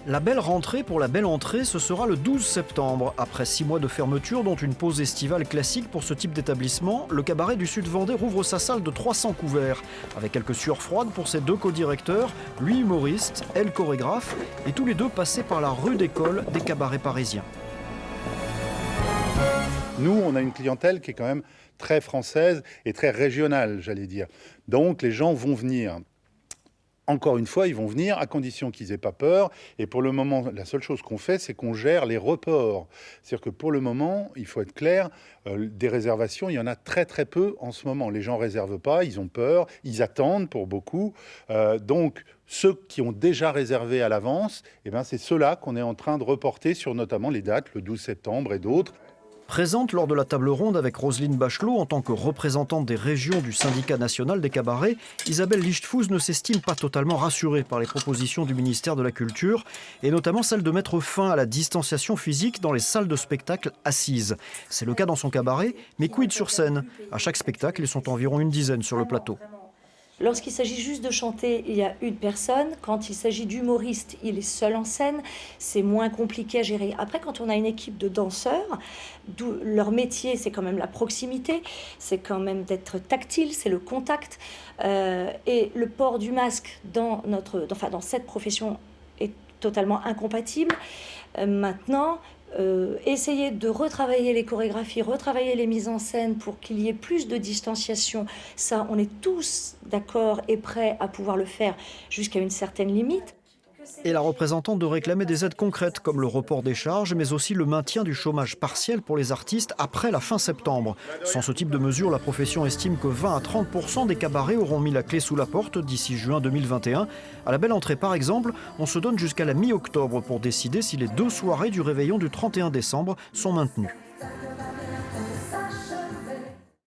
La belle rentrée pour la belle entrée, ce sera le 12 septembre. Après 6 mois de fermeture, dont une pause estivale classique pour ce type d'établissement, le cabaret du Sud Vendée rouvre sa salle de 300 couverts. Avec quelques sueurs froides pour ses deux co-directeurs, lui humoriste, elle chorégraphe, et tous les deux passés par la rude école des cabarets parisiens. Nous, on a une clientèle qui est quand même très française et très régionale, j'allais dire. Donc les gens vont venir. Encore une fois, ils vont venir à condition qu'ils n'aient pas peur. Et pour le moment, la seule chose qu'on fait, c'est qu'on gère les reports. C'est-à-dire que pour le moment, il faut être clair, des réservations, il y en a très très peu en ce moment. Les gens ne réservent pas, ils ont peur, ils attendent pour beaucoup. Donc, ceux qui ont déjà réservé à l'avance, eh ben, c'est ceux-là qu'on est en train de reporter sur notamment les dates, le 12 septembre et d'autres. Présente lors de la table ronde avec Roselyne Bachelot en tant que représentante des régions du syndicat national des cabarets, Isabelle Lichtfuß ne s'estime pas totalement rassurée par les propositions du ministère de la Culture, et notamment celle de mettre fin à la distanciation physique dans les salles de spectacle assises. C'est le cas dans son cabaret, mais quid sur scène? À chaque spectacle, ils sont environ une dizaine sur le plateau. Lorsqu'il s'agit juste de chanter, il y a une personne. Quand il s'agit d'humoriste, il est seul en scène. C'est moins compliqué à gérer. Après, quand on a une équipe de danseurs, d'où leur métier, c'est quand même la proximité, c'est quand même d'être tactile, c'est le contact. Et le port du masque dans cette profession est totalement incompatible. Maintenant, essayer de retravailler les chorégraphies, retravailler les mises en scène pour qu'il y ait plus de distanciation, ça, on est tous d'accord et prêts à pouvoir le faire jusqu'à une certaine limite. Et la représentante de réclamer des aides concrètes comme le report des charges, mais aussi le maintien du chômage partiel pour les artistes après la fin septembre. Sans ce type de mesure, la profession estime que 20 à 30% des cabarets auront mis la clé sous la porte d'ici juin 2021. À la belle entrée par exemple, on se donne jusqu'à la mi-octobre pour décider si les 2 soirées du réveillon du 31 décembre sont maintenues.